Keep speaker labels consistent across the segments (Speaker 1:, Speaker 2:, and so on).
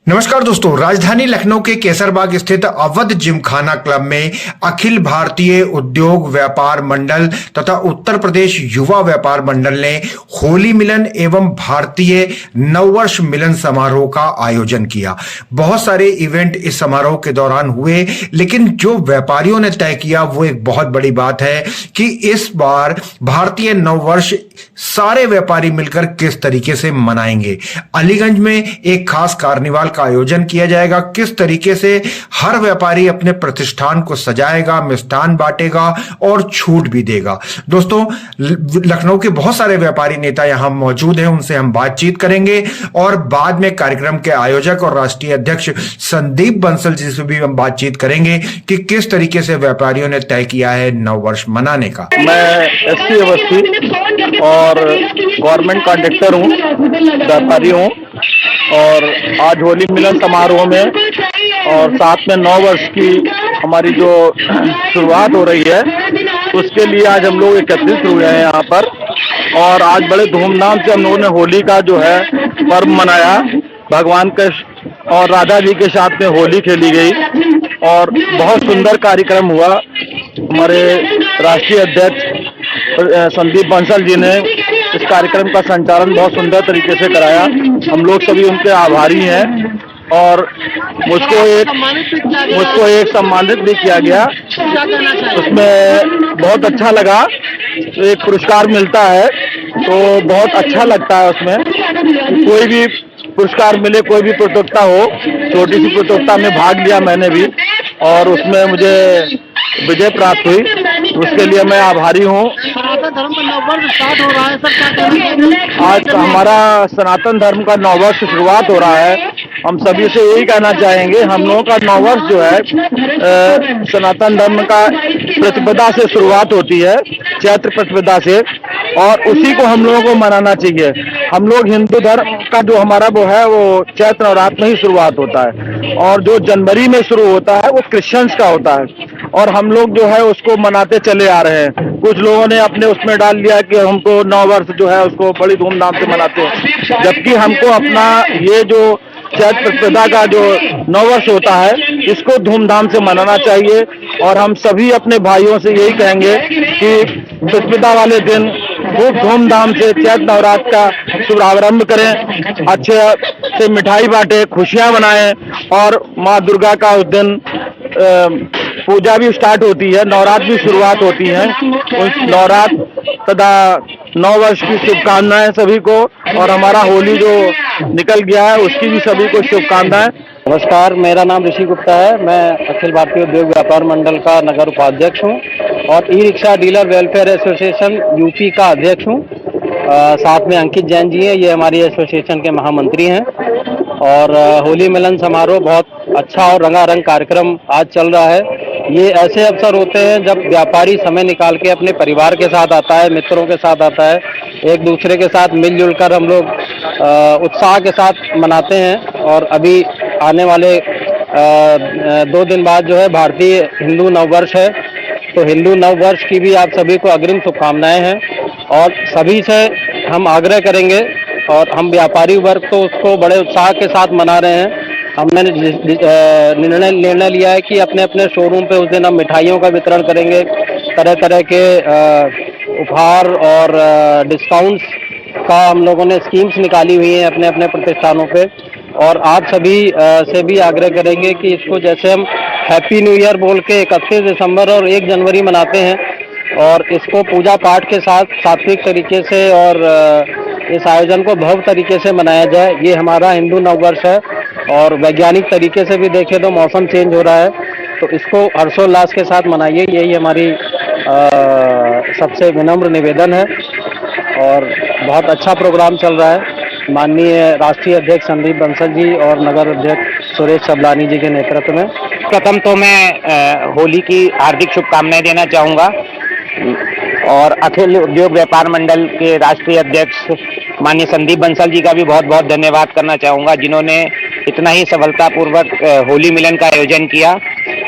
Speaker 1: नमस्कार दोस्तों, राजधानी लखनऊ के केसरबाग स्थित अवध जिमखाना क्लब में अखिल भारतीय उद्योग व्यापार मंडल तथा उत्तर प्रदेश युवा व्यापार मंडल ने होली मिलन एवं भारतीय नववर्ष मिलन समारोह का आयोजन किया। बहुत सारे इवेंट इस समारोह के दौरान हुए, लेकिन जो व्यापारियों ने तय किया वो एक बहुत बड़ी बात है कि इस बार भारतीय नववर्ष सारे व्यापारी मिलकर किस तरीके से मनाएंगे। अलीगंज में एक खास कार्निवाल का आयोजन किया जाएगा। किस तरीके से हर व्यापारी अपने प्रतिष्ठान को सजाएगा, मिष्ठान बांटेगा और छूट भी देगा। दोस्तों, लखनऊ के बहुत सारे व्यापारी नेता यहां मौजूद हैं, उनसे हम बातचीत करेंगे और बाद में कार्यक्रम के आयोजक और राष्ट्रीय अध्यक्ष संदीप बंसल जी से भी हम बातचीत करेंगे कि किस तरीके से व्यापारियों ने तय किया है नववर्ष मनाने का।
Speaker 2: मैं एसपी अवस्थी और गवर्नमेंट कॉन्ट्रैक्टर हूँ, व्यापारी हूँ और आज होली मिलन समारोह में और साथ में 9 वर्ष की हमारी जो शुरुआत हो रही है उसके लिए आज हम लोग एकत्रित हुए हैं यहाँ पर। और आज बड़े धूमधाम से हम लोगों ने होली का जो है पर्व मनाया। भगवान के और राधा जी के साथ में होली खेली गई और बहुत सुंदर कार्यक्रम हुआ। हमारे राष्ट्रीय अध्यक्ष संदीप बंसल जी ने इस कार्यक्रम का संचालन बहुत सुंदर तरीके से कराया। हम लोग सभी उनके आभारी हैं और मुझको एक सम्मानित भी किया गया। उसमें बहुत अच्छा लगा। एक पुरस्कार मिलता है तो बहुत अच्छा लगता है। उसमें कोई भी पुरस्कार मिले, कोई भी प्रतियोगिता हो, छोटी सी प्रतियोगिता में भाग लिया मैंने भी और उसमें मुझे विजय प्राप्त हुई। उसके लिए मैं आभारी हूँ।
Speaker 3: धर्म का नववर्ष स्टार्ट हो रहा है सर, क्या कहना
Speaker 2: आज हमारा सनातन धर्म का नववर्ष की शुरुआत हो रहा है। हम सभी से यही कहना चाहेंगे, हम लोगों का नववर्ष जो है सनातन धर्म का प्रतिपदा से शुरुआत होती है, चैत्र प्रतिपदा से, और उसी को हम लोगों को मनाना चाहिए। हम लोग हिंदू धर्म का जो हमारा वो है वो चैत्र नवरात्र में ही शुरुआत होता है और जो जनवरी में शुरू होता है वो क्रिश्चियंस का होता है और हम लोग जो है उसको मनाते चले आ रहे हैं। कुछ लोगों ने अपने उसमें डाल लिया कि हमको 9 वर्ष जो है उसको बड़ी धूमधाम से मनाते हैं, जबकि हमको अपना ये जो चैत्र प्रतिपदा का जो 9 वर्ष होता है इसको धूमधाम से मनाना चाहिए। और हम सभी अपने भाइयों से यही कहेंगे कि प्रतिपदा वाले दिन खूब धूमधाम से चैत्र नवरात्र का शुभारंभ करें, अच्छे से मिठाई बांटे, खुशियां मनाएं और माँ दुर्गा का उस दिन पूजा भी स्टार्ट होती है, नवरात्र भी शुरुआत होती है। उस नवरात्र तथा 9 वर्ष की शुभकामनाएं सभी को और हमारा होली जो निकल गया है उसकी भी सभी को शुभकामनाएं।
Speaker 4: नमस्कार, मेरा नाम ऋषि गुप्ता है। मैं अखिल भारतीय उद्योग व्यापार मंडल का नगर उपाध्यक्ष हूँ और ई rickshaw dealer welfare association UP का अध्यक्ष हूँ। साथ में अंकित जैन जी हैं, ये हमारी एसोसिएशन के महामंत्री हैं। और होली मिलन समारोह बहुत अच्छा और रंगारंग कार्यक्रम आज चल रहा है। ये ऐसे अवसर होते हैं जब व्यापारी समय निकाल के अपने परिवार के साथ आता है, मित्रों के साथ आता है, एक दूसरे के साथ मिलजुल कर हम लोग उत्साह के साथ मनाते हैं। और अभी आने वाले 2 दिन बाद जो है भारतीय हिंदू नववर्ष है, तो हिंदू नववर्ष की भी आप सभी को अग्रिम शुभकामनाएं हैं। और सभी से हम आग्रह करेंगे और हम व्यापारी वर्ग तो उसको बड़े उत्साह के साथ मना रहे हैं। हमने निर्णय लिया है कि अपने अपने शोरूम पे उस दिन हम मिठाइयों का वितरण करेंगे, तरह तरह के उपहार और डिस्काउंट्स का हम लोगों ने स्कीम्स निकाली हुई हैं अपने अपने प्रतिष्ठानों पे। और आप सभी से भी आग्रह करेंगे कि इसको जैसे हम हैप्पी न्यू ईयर बोल के 31 दिसंबर और 1 जनवरी मनाते हैं और इसको पूजा पाठ के साथ सात्विक तरीके से और इस आयोजन को भव्य तरीके से मनाया जाए। ये हमारा हिंदू नववर्ष है और वैज्ञानिक तरीके से भी देखें तो मौसम चेंज हो रहा है, तो इसको हर्षोल्लास के साथ मनाइए, यही हमारी सबसे विनम्र निवेदन है। और बहुत अच्छा प्रोग्राम चल रहा है। माननीय राष्ट्रीय अध्यक्ष संदीप बंसल जी और नगर अध्यक्ष सुरेश सबलानी जी के नेतृत्व में।
Speaker 5: प्रथम तो मैं होली की हार्दिक शुभकामनाएं देना चाहूँगा और अखिल उद्योग व्यापार मंडल के राष्ट्रीय अध्यक्ष माननीय संदीप बंसल जी का भी बहुत बहुत धन्यवाद करना चाहूँगा, जिन्होंने इतना ही सफलतापूर्वक होली मिलन का आयोजन किया।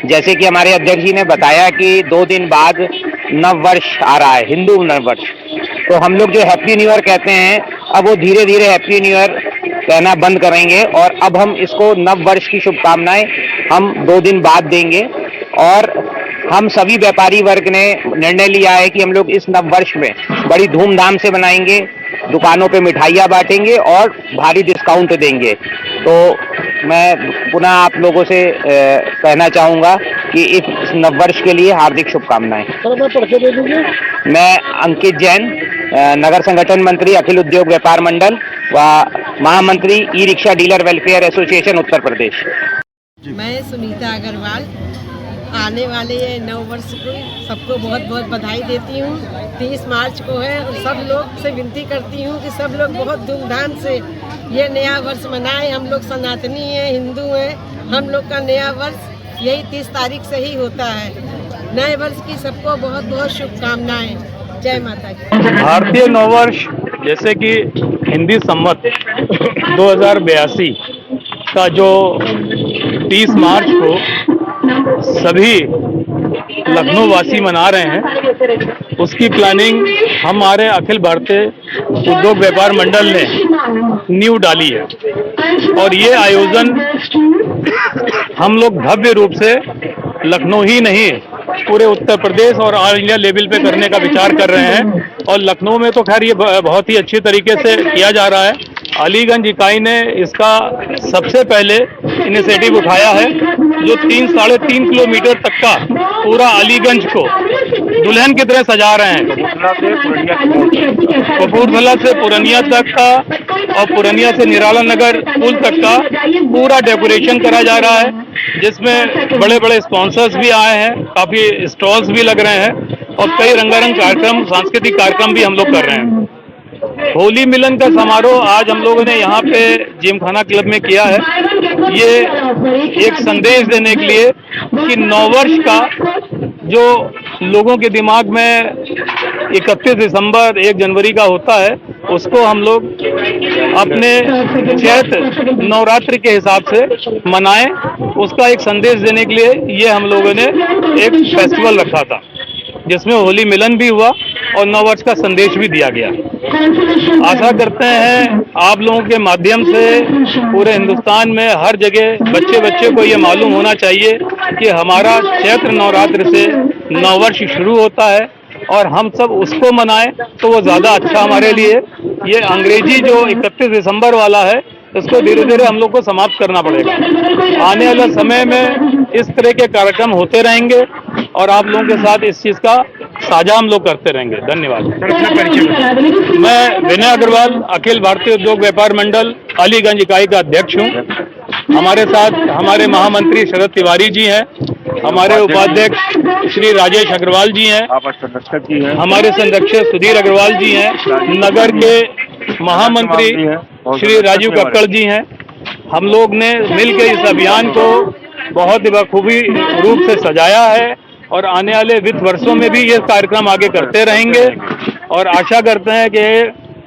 Speaker 5: जैसे कि हमारे अध्यक्ष जी ने बताया कि 2 दिन बाद नव वर्ष आ रहा है, हिंदू नव वर्ष, तो हम लोग जो हैप्पी न्यू ईयर कहते हैं, अब वो धीरे धीरे हैप्पी न्यू ईयर कहना बंद करेंगे और अब हम इसको नव वर्ष की शुभकामनाएं हम 2 दिन बाद देंगे। और हम सभी व्यापारी वर्ग ने निर्णय लिया है कि हम लोग इस नव वर्ष में बड़ी धूमधाम से मनाएंगे, दुकानों पे मिठाइयाँ बांटेंगे और भारी डिस्काउंट देंगे। तो मैं पुनः आप लोगों से कहना चाहूँगा कि इस नववर्ष के लिए हार्दिक शुभकामनाएं। मैं अंकित जैन, नगर संगठन मंत्री, अखिल उद्योग व्यापार मंडल व महामंत्री e rickshaw dealer welfare association Uttar Pradesh.
Speaker 6: मैं सुनीता अग्रवाल आने वाले ये नव वर्ष को सबको बहुत बहुत बधाई देती हूँ। 30 मार्च को है और सब लोग से विनती करती हूँ कि सब लोग बहुत धूमधाम से ये नया वर्ष मनाएं। हम लोग सनातनी हैं, हिंदू हैं, हम लोग का नया वर्ष यही 30 तारीख से ही होता है। नए वर्ष की सबको बहुत बहुत शुभकामनाएं। जय माता की।
Speaker 7: भारतीय नववर्ष जैसे कि हिंदी संवत 2082 का जो 30 मार्च को सभी लखनऊ वासी मना रहे हैं, उसकी प्लानिंग हमारे अखिल भारतीय उद्योग व्यापार मंडल ने नींव डाली है। और ये आयोजन हम लोग भव्य रूप से लखनऊ ही नहीं पूरे उत्तर प्रदेश और ऑल इंडिया लेवल पे करने का विचार कर रहे हैं। और लखनऊ में तो खैर ये बहुत ही अच्छी तरीके से किया जा रहा है। अलीगंज इकाई ने इसका सबसे पहले इनिशिएटिव उठाया है, जो 3-3.5 किलोमीटर तक का पूरा अलीगंज को दुल्हन की तरह सजा रहे हैं। कपूरथला से पूर्णिया तक का और पूर्णिया से निराला नगर पुल तक का पूरा डेकोरेशन करा जा रहा है, जिसमें बड़े बड़े स्पॉन्सर्स भी आए हैं, काफी स्टॉल्स भी लग रहे हैं और कई रंगारंग कार्यक्रम, सांस्कृतिक कार्यक्रम भी हम लोग कर रहे हैं। होली मिलन का समारोह आज हम लोगों ने यहाँ पे जिमखाना क्लब में किया है। ये एक संदेश देने के लिए कि नववर्ष का जो लोगों के दिमाग में 31 दिसंबर 1 जनवरी का होता है, उसको हम लोग अपने चैत्र नवरात्रि के हिसाब से मनाएं। उसका एक संदेश देने के लिए ये हम लोगों ने एक फेस्टिवल रखा था, जिसमें होली मिलन भी हुआ और नववर्ष का संदेश भी दिया गया। आशा करते हैं आप लोगों के माध्यम से पूरे हिंदुस्तान में हर जगह बच्चे को ये मालूम होना चाहिए कि हमारा चैत्र नवरात्र से नववर्ष शुरू होता है और हम सब उसको मनाएं तो वो ज़्यादा अच्छा हमारे लिए। ये अंग्रेजी जो 31 दिसंबर वाला है, इसको धीरे धीरे हम लोग को समाप्त करना पड़ेगा। आने वाले समय में इस तरह के कार्यक्रम होते रहेंगे और आप लोगों के साथ इस चीज़ का साझा हम लोग करते रहेंगे। धन्यवाद। मैं विनय अग्रवाल, अखिल भारतीय उद्योग व्यापार मंडल अलीगंज इकाई का अध्यक्ष हूँ। हमारे साथ हमारे महामंत्री शरद तिवारी जी हैं, हमारे उपाध्यक्ष श्री राजेश अग्रवाल जी हैं, हमारे संरक्षक सुधीर अग्रवाल जी हैं, नगर के महामंत्री श्री राजीव कक्कड़ जी हैं। हम लोग ने मिलकर इस अभियान को बहुत ही बखूबी रूप से सजाया है और आने वाले वित्त वर्षों में भी ये कार्यक्रम आगे करते रहेंगे और आशा करते हैं कि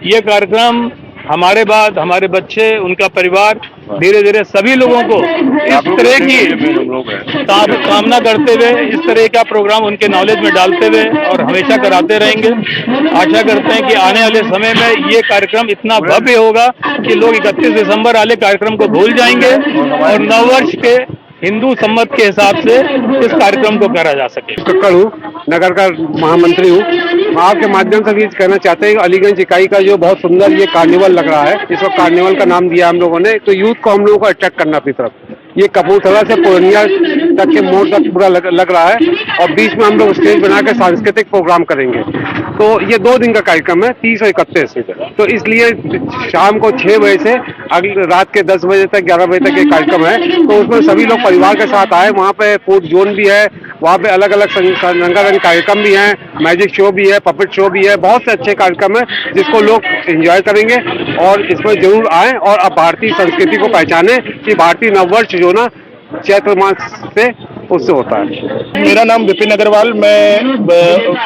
Speaker 7: ये कार्यक्रम हमारे बाद हमारे बच्चे, उनका परिवार धीरे धीरे सभी लोगों को इस तरह की कामना करते हुए इस तरह का प्रोग्राम उनके नॉलेज में डालते हुए और हमेशा कराते रहेंगे। आशा करते हैं कि आने वाले समय में ये कार्यक्रम इतना भव्य होगा कि लोग 31 दिसंबर वाले कार्यक्रम को भूल जाएंगे और नववर्ष के हिंदू सम्मत के हिसाब से इस कार्यक्रम को करा जा सके।
Speaker 8: कक्कड़ हूँ, नगर का महामंत्री हूँ। आपके माध्यम से भी कहना चाहते हैं कि अलीगंज इकाई का जो बहुत सुंदर ये कार्निवल लग रहा है, इसको कार्निवल का नाम दिया हम लोगों ने, तो यूथ को हम लोगों को अट्रैक्ट करना अपनी तरफ। ये कपूरथला से पूर्णिया तक के मोड़ तक पूरा लग रहा है और बीच में हम लोग स्टेज बना के सांस्कृतिक प्रोग्राम करेंगे। तो ये 2 दिन का कार्यक्रम है, 30 और 31। तो इसलिए शाम को 6 बजे से अगले रात के 10 बजे तक 11 बजे तक ये कार्यक्रम है। तो उसमें सभी लोग परिवार के साथ आए। वहाँ पे फूड जोन भी है, वहाँ पे अलग अलग रंगारंग कार्यक्रम भी हैं, मैजिक शो भी है, पपेट शो भी है, बहुत से अच्छे कार्यक्रम है जिसको लोग एंजॉय करेंगे और इसमें जरूर आएँ और अब भारतीय संस्कृति को पहचाने कि भारतीय नववर्ष जो ना चैत्र मास से उससे होता है।
Speaker 2: मेरा नाम विपिन अग्रवाल, मैं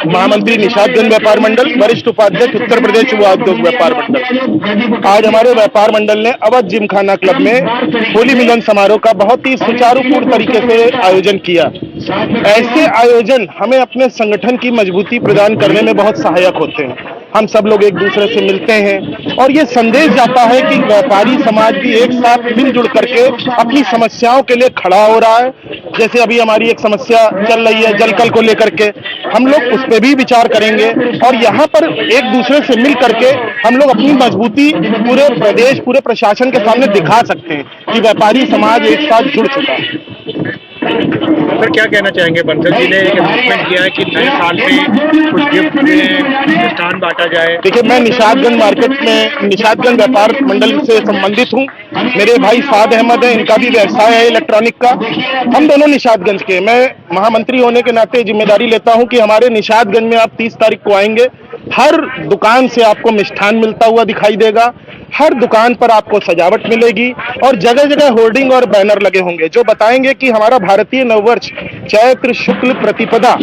Speaker 2: महामंत्री निषाद जन व्यापार मंडल, वरिष्ठ उपाध्यक्ष उत्तर प्रदेश युवा उद्योग व्यापार मंडल। आज हमारे व्यापार मंडल ने अवध जिमखाना क्लब में होली मिलन समारोह का बहुत ही सुचारूपूर्ण तरीके से आयोजन किया। ऐसे आयोजन हमें अपने संगठन की मजबूती प्रदान करने में बहुत सहायक होते हैं। हम सब लोग एक दूसरे से मिलते हैं और ये संदेश जाता है कि व्यापारी समाज भी एक साथ मिलजुल करके अपनी समस्याओं के लिए खड़ा हो रहा है। जैसे अभी हमारी एक समस्या चल रही है जलकल को लेकर के, हम लोग उस पर भी विचार करेंगे और यहाँ पर एक दूसरे से मिल करके हम लोग अपनी मजबूती पूरे प्रदेश, पूरे प्रशासन के सामने दिखा सकते हैं कि व्यापारी समाज एक साथ जुड़ चुका है।
Speaker 9: सर क्या कहना चाहेंगे? बंसल जी ने एक अनाउंसमेंट किया है कि नए साल में कुछ गिफ्ट में स्थान बांटा जाए।
Speaker 2: देखिए, मैं निशादगंज मार्केट में निशादगंज व्यापार मंडल से संबंधित हूँ। मेरे भाई साद अहमद है, इनका भी व्यवसाय है इलेक्ट्रॉनिक का। हम दोनों निशादगंज के। मैं महामंत्री होने के नाते जिम्मेदारी लेता हूँ कि हमारे निशादगंज में आप 30 तारीख को आएंगे, हर दुकान से आपको मिष्ठान मिलता हुआ दिखाई देगा, हर दुकान पर आपको सजावट मिलेगी और जगह जगह होर्डिंग और बैनर लगे होंगे जो बताएंगे कि हमारा भारतीय नववर्ष चैत्र शुक्ल प्रतिपदा,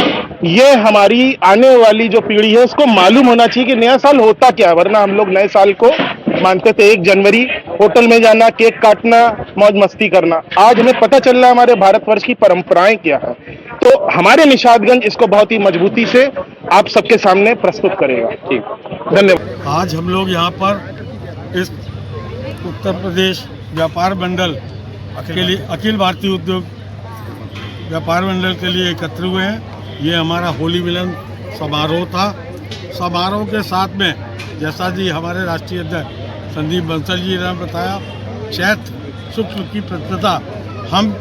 Speaker 2: ये हमारी आने वाली जो पीढ़ी है उसको मालूम होना चाहिए कि नया साल होता क्या है। वरना हम लोग नए साल को मानते थे 1 जनवरी, होटल में जाना, केक काटना, मौज मस्ती करना। आज हमें पता चल रहा है हमारे भारतवर्ष की परंपराएं क्या है। तो हमारे निशादगंज इसको बहुत ही मजबूती से आप सबके सामने प्रस्तुत करेगा। ठीक, धन्यवाद।
Speaker 3: आज हम लोग यहाँ पर इस उत्तर प्रदेश व्यापार मंडल के लिए, अखिल भारतीय उद्योग व्यापार मंडल के लिए एकत्र हुए हैं। ये हमारा होली मिलन समारोह था। समारोह के साथ में जैसा जी हमारे राष्ट्रीय अध्यक्ष संदीप बंसल जी ने बताया, चैत्र शुक्ल की प्रतिपदा हम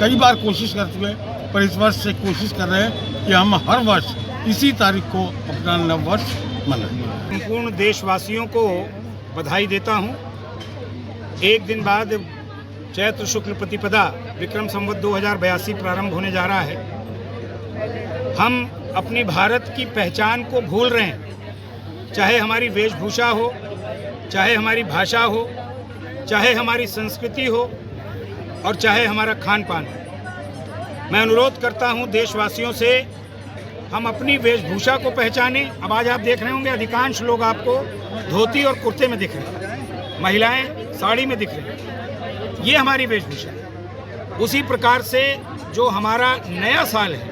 Speaker 3: कई बार कोशिश कर चुके, पर इस वर्ष से कोशिश कर रहे हैं कि हम हर वर्ष इसी तारीख को अपना नव वर्ष मनाएं।
Speaker 10: संपूर्ण देशवासियों को बधाई देता हूं। एक दिन बाद चैत्र शुक्ल प्रतिपदा विक्रम संवत 2082 प्रारंभ होने जा रहा है। हम अपनी भारत की पहचान को भूल रहे हैं, चाहे हमारी वेशभूषा हो, चाहे हमारी भाषा हो, चाहे हमारी संस्कृति हो और चाहे हमारा खान पान हो। मैं अनुरोध करता हूं देशवासियों से, हम अपनी वेशभूषा को पहचानें। अब आज आप देख रहे होंगे अधिकांश लोग आपको धोती और कुर्ते में दिख रहे हैं, महिलाएं साड़ी में दिख रही हैं। ये हमारी वेशभूषा है। उसी प्रकार से जो हमारा नया साल है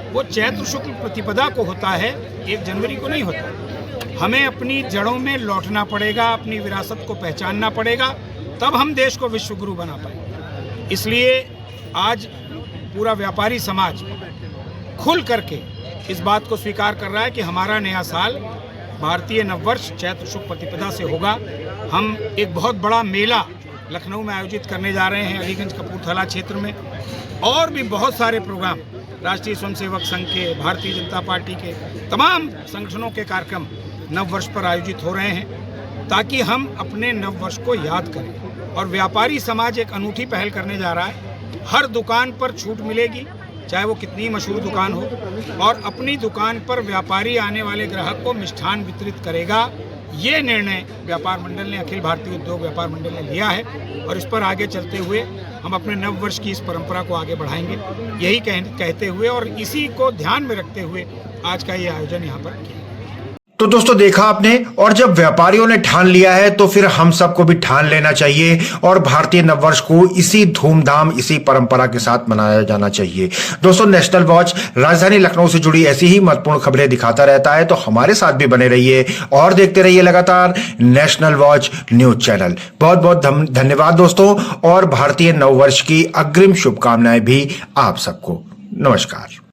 Speaker 10: वो चैत्र शुक्ल प्रतिपदा को होता है, 1 जनवरी को नहीं होता। हमें अपनी जड़ों में लौटना पड़ेगा, अपनी विरासत को पहचानना पड़ेगा, तब हम देश को विश्व गुरु बना पाएंगे। इसलिए आज पूरा व्यापारी समाज खुल करके इस बात को स्वीकार कर रहा है कि हमारा नया साल भारतीय नववर्ष चैत्र शुक्ल प्रतिपदा से होगा। हम एक बहुत बड़ा मेला लखनऊ में आयोजित करने जा रहे हैं, अलीगंज कपूरथला क्षेत्र में, और भी बहुत सारे प्रोग्राम राष्ट्रीय स्वयंसेवक संघ के, भारतीय जनता पार्टी के, तमाम संगठनों के कार्यक्रम नववर्ष पर आयोजित हो रहे हैं ताकि हम अपने नववर्ष को याद करें। और व्यापारी समाज एक अनूठी पहल करने जा रहा है। हर दुकान पर छूट मिलेगी, चाहे वो कितनी मशहूर दुकान हो, और अपनी दुकान पर व्यापारी आने वाले ग्राहक को मिष्ठान वितरित करेगा। ये निर्णय व्यापार मंडल ने, अखिल भारतीय उद्योग व्यापार मंडल ने लिया है और इस पर आगे चलते हुए हम अपने नव वर्ष की इस परंपरा को आगे बढ़ाएंगे, यही कहते हुए और इसी को ध्यान में रखते हुए आज का ये आयोजन यहाँ पर किया।
Speaker 1: तो दोस्तों देखा आपने, और जब व्यापारियों ने ठान लिया है तो फिर हम सबको भी ठान लेना चाहिए और भारतीय नववर्ष को इसी धूमधाम, इसी परंपरा के साथ मनाया जाना चाहिए। दोस्तों, नेशनल वॉच राजधानी लखनऊ से जुड़ी ऐसी ही महत्वपूर्ण खबरें दिखाता रहता है, तो हमारे साथ भी बने रहिए और देखते रहिए लगातार नेशनल वॉच न्यूज चैनल। बहुत बहुत धन्यवाद दोस्तों, और भारतीय नववर्ष की अग्रिम शुभकामनाएं भी आप सबको। नमस्कार।